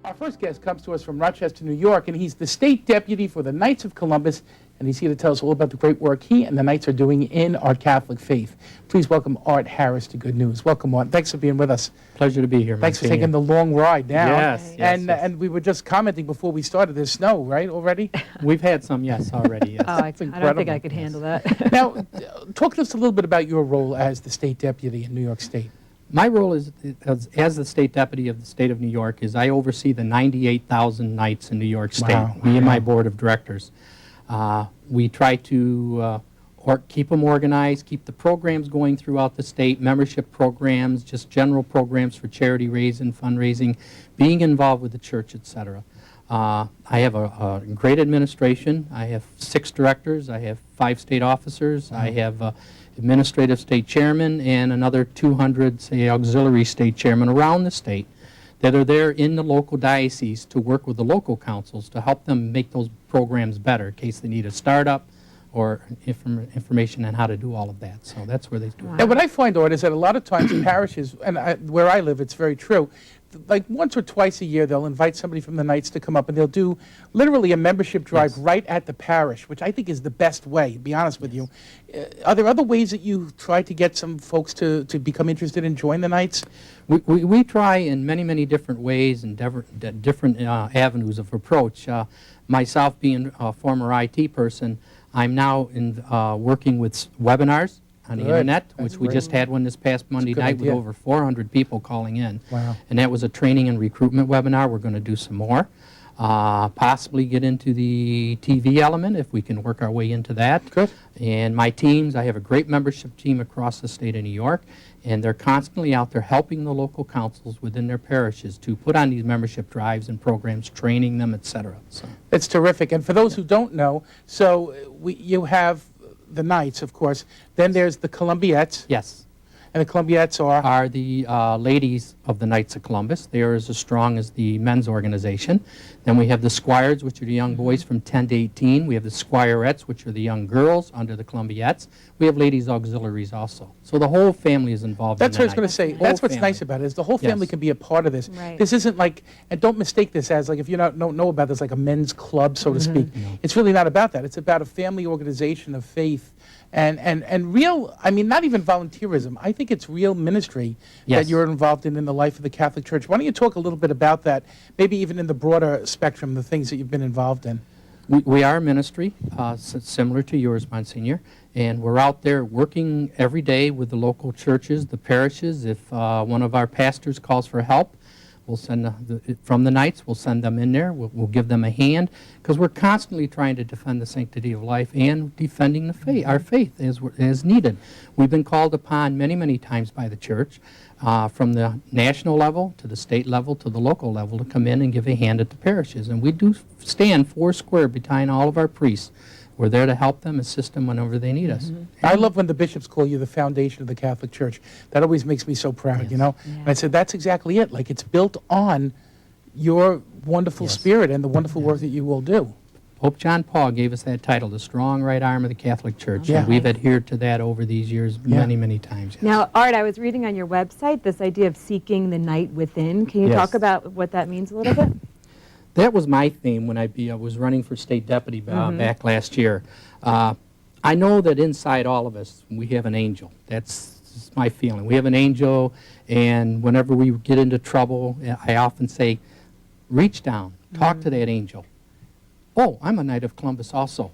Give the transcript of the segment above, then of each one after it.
Our first guest comes to us from Rochester, New York, and he's the state deputy for the Knights of Columbus, and he's here to tell us all about the great work he and the Knights are doing in our Catholic faith. Please welcome Art Harris to Good News. Welcome, Art. Thanks for being with us. Pleasure to be here. Thanks for taking the long ride down. Yes, And we were just commenting before we started, there's snow, right, already? We've had some, yes, already. Yes. I don't think I could handle that. Now, talk to us a little bit about your role as the state deputy in New York State. My role as the state deputy of the state of New York is I oversee the 98,000 Knights in New York State, Wow. me and my board of directors. We try to keep them organized, keep the programs going throughout the state, membership programs, just general programs for charity raising, fundraising, being involved with the church, etc. I have a great administration. I have 6 directors. I have 5 state officers. I have administrative state chairman and another 200, say, auxiliary state chairman around the state that are there in the local diocese to work with the local councils to help them make those programs better in case they need a startup or information on how to do all of that. So that's where they do it. And what I find, Art, is that a lot of times in parishes, and where I live, it's very true, like once or twice a year they'll invite somebody from the Knights to come up and they'll do literally a membership drive right at the parish, which I think is the best way, to be honest with you. Are there other ways that you try to get some folks to become interested and join the Knights? We try in many, many different ways and different avenues of approach. Myself being a former IT person, I'm now working with webinars on the internet, which we just had one this past Monday night with over 400 people calling in. Wow. And that was a training and recruitment webinar. We're going to do some more. Possibly get into the TV element if we can work our way into that. Good. And my teams, I have a great membership team across the state of New York, and they're constantly out there helping the local councils within their parishes to put on these membership drives and programs, training them, etc. So. It's terrific. And for those who don't know, so you have the Knights, of course. Then there's the Columbiettes. Yes. And the Columbiettes are the ladies of the Knights of Columbus. They are as strong as the men's organization. Then we have the Squires, which are the young boys from 10 to 18. We have the Squirettes, which are the young girls under the Columbiettes. We have ladies auxiliaries also. So the whole family is involved. That's in what I was going to say. That's what's family. nice about it, is the whole family Yes. can be a part of this. Right. This isn't like, and don't mistake this as like, if you don't know about this, like a men's club, so to speak. No. It's really not about that. It's about a family organization of faith and real, I mean, not even volunteerism. I think it's real ministry that Yes. you're involved in the life of the Catholic Church. Why don't you talk a little bit about that, maybe even in the broader spectrum, the things that you've been involved in? We are a ministry similar to yours, Monsignor, and we're out there working every day with the local churches, the parishes. If one of our pastors calls for help, we'll send from the Knights, we'll send them in there, we'll give them a hand, because we're constantly trying to defend the sanctity of life and defending the faith, our faith as needed. We've been called upon many, many times by the church, from the national level to the state level to the local level, to come in and give a hand at the parishes. And we do stand 4 square behind all of our priests. We're there to help them, assist them whenever they need us. I love when the bishops call you the foundation of the Catholic Church. That always makes me so proud, you know? Yeah. And I said, that's exactly it. Like, it's built on your wonderful spirit and the wonderful work that you will do. Pope John Paul gave us that title, the strong right arm of the Catholic Church. Yeah. And we've adhered to that over these years many, many times. Yes. Now, Art, I was reading on your website this idea of seeking the night within. Can you Yes. talk about what that means a little bit? That was my theme when I was running for state deputy back last year. I know that inside all of us, we have an angel. That's my feeling. We have an angel, and whenever we get into trouble, I often say, reach down, talk to that angel. Oh, I'm a Knight of Columbus also.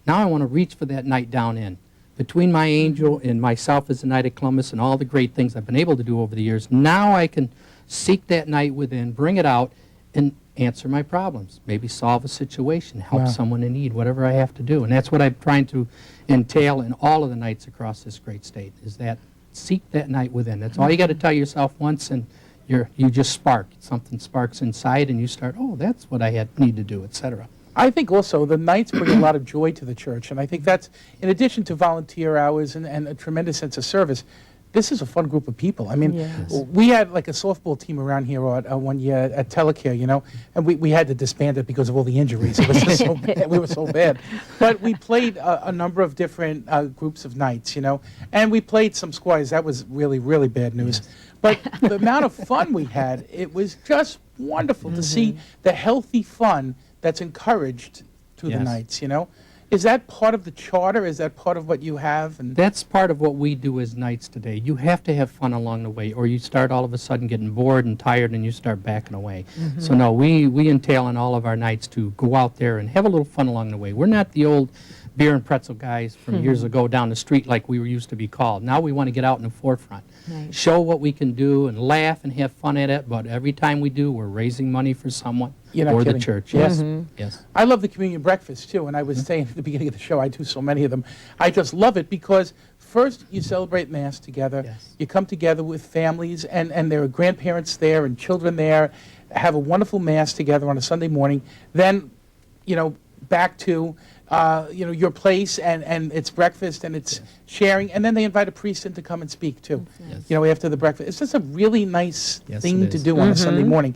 Now I want to reach for that Knight down in. Between my angel and myself as a Knight of Columbus and all the great things I've been able to do over the years, now I can seek that Knight within, bring it out, and answer my problems, maybe solve a situation, help someone in need, whatever I have to do. And that's what I'm trying to entail in all of the Knights across this great state, is that seek that Knight within. That's all you got to tell yourself once, and you just spark. Something sparks inside, and you start, oh, that's what I need to do, etc. I think also the Knights bring a lot of joy to the church, and I think that's, in addition to volunteer hours and a tremendous sense of service, this is a fun group of people. I mean, Yes. we had like a softball team around here one year at Telecare, you know, and we had to disband it because of all the injuries. It was just so bad. We were so bad. But we played a number of different groups of Knights, you know, and we played some Squires. That was really, really bad news. But the amount of fun we had, it was just wonderful to see the healthy fun that's encouraged through the Yes. nights, you know? Is that part of the charter? Is that part of what you have? And That's part of what we do as Knights today. You have to have fun along the way, or you start all of a sudden getting bored and tired, and you start backing away. So no, we entail on all of our Knights to go out there and have a little fun along the way. We're not the old beer and pretzel guys from years ago down the street like we were used to be called. Now we want to get out in the forefront, Right. show what we can do, and laugh and have fun at it. But every time we do, we're raising money for someone You're not or the kidding. church. Yes. Yes. I love the communion breakfast too, and I was saying at the beginning of the show, I do so many of them. I just love it because first you celebrate Mass together. Yes. You come together with families, and there are grandparents there and children there, have a wonderful Mass together on a Sunday morning. Then, you know, back to your place, and it's breakfast and it's sharing, and then they invite a priest in to come and speak too. Yes. You know, after the breakfast, it's just a really nice Yes, thing it to is. do on a Sunday morning.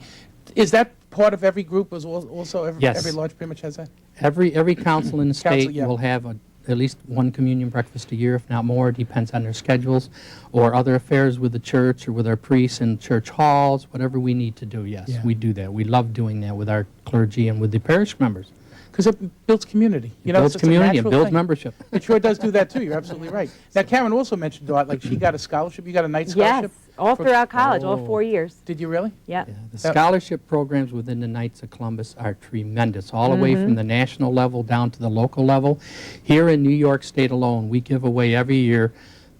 Is that part of every group? Also every, Yes. every lodge pretty much has that? Every council in the Council, state yeah. will have at least one communion breakfast a year, if not more. It depends on their schedules or other affairs with the church or with our priests in church halls, whatever we need to do. Yes, Yeah. we do that. We love doing that with our clergy and with the parish members. Because it builds community. You It know, builds it's a community and natural builds thing. membership. It sure does do that too. You're absolutely right. Now, Karen also mentioned, like she got a scholarship. You got a night scholarship? Yes, all for- throughout college, all Oh. 4 years. Did you really? Yep. Yeah, the scholarship programs within the Knights of Columbus are tremendous, all the way from the national level down to the local level. Here in New York State alone, we give away every year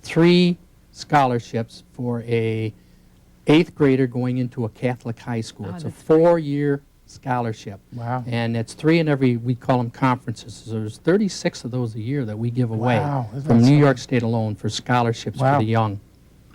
3 scholarships for a 8th grader going into a Catholic high school. Oh, It's a that's great. 4-year scholarship. Wow. And it's 3 in every, we call them conferences. So there's 36 of those a year that we give away Wow, isn't from that New something? York State alone for scholarships Wow. for the young.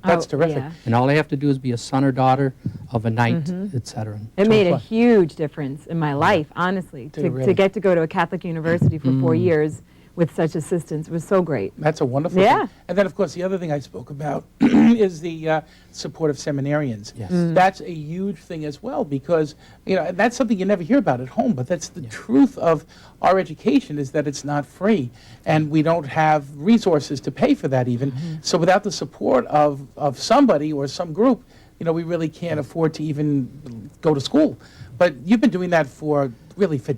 That's Oh, terrific. yeah. And all they have to do is be a son or daughter of a knight, et cetera. It made a fun. huge difference in my life, honestly, Did it to really? get to go to a Catholic university for 4 years with such assistance was so great. That's a wonderful Yeah. thing. And then, of course, the other thing I spoke about is the support of seminarians. Yes. That's a huge thing as well because, you know, and that's something you never hear about at home, but that's the truth of our education is that it's not free, and we don't have resources to pay for that even. So without the support of somebody or some group, you know, we really can't afford to even go to school. But you've been doing that for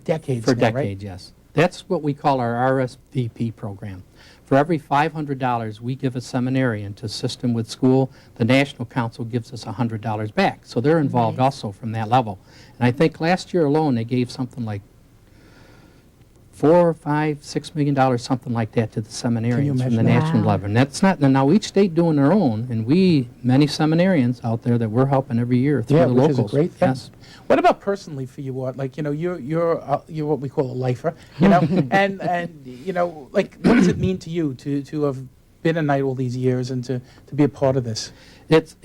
decades For now, right? decades, yes. That's what we call our RSVP program. For every $500 we give a seminarian to assist him with school, the National Council gives us $100 back. So they're involved also from that level. And I think last year alone they gave something like $4, $5, $6 million, something like that, to the seminarians from the imagine that? national Wow. level. And that's not, and now each state doing their own, and many seminarians out there that we're helping every year through Yeah, the which locals. is a great thing. Yes. What about personally for you, Art? Like, you know, you're what we call a lifer, you know, and you know, like, what does it mean to you to have been a knight all these years and to be a part of this? It's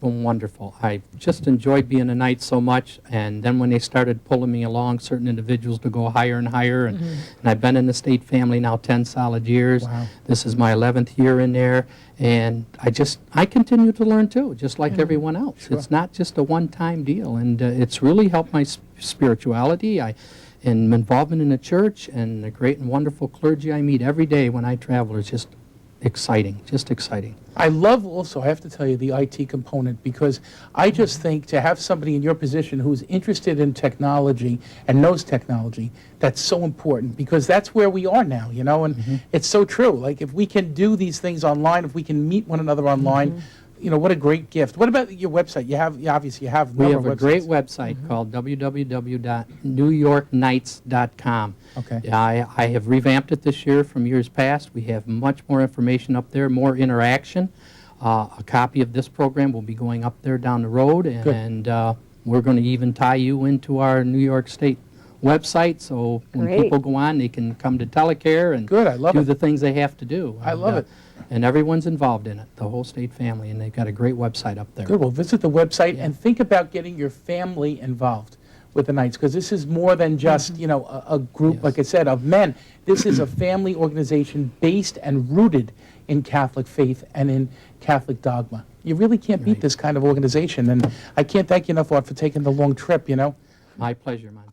been wonderful. I just enjoyed being a knight so much, and then when they started pulling me along, certain individuals to go higher and higher, and I've been in the state family now 10 solid years. Wow. This is my 11th year in there, and I continue to learn too, just like everyone else. Sure. It's not just a one-time deal, and it's really helped my spirituality. And involvement in the church, and the great and wonderful clergy I meet every day when I travel is just exciting, just exciting. I love also, I have to tell you, the IT component, because I just think to have somebody in your position who's interested in technology and knows technology, that's so important, because that's where we are now, you know, and it's so true. Like, if we can do these things online, if we can meet one another online, you know, what a great gift. What about your website? Obviously you have a We number have a of great websites. website called www.newyorknights.com. Okay. I have revamped it this year from years past. We have much more information up there, more interaction. A copy of this program will be going up there down the road, and we're going to even tie you into our New York State website, so when Great. people go on, they can come to telecare and Good, I love do it. the things they have to do. I love it. And everyone's involved in it, the whole state family, and they've got a great website up there. Good. Well, visit the website and think about getting your family involved with the Knights, because this is more than just, you know, a group, Yes. like I said, of men. This is a family organization based and rooted in Catholic faith and in Catholic dogma. You really can't beat Right. this kind of organization, and I can't thank you enough, Art, for taking the long trip, you know. My pleasure, man.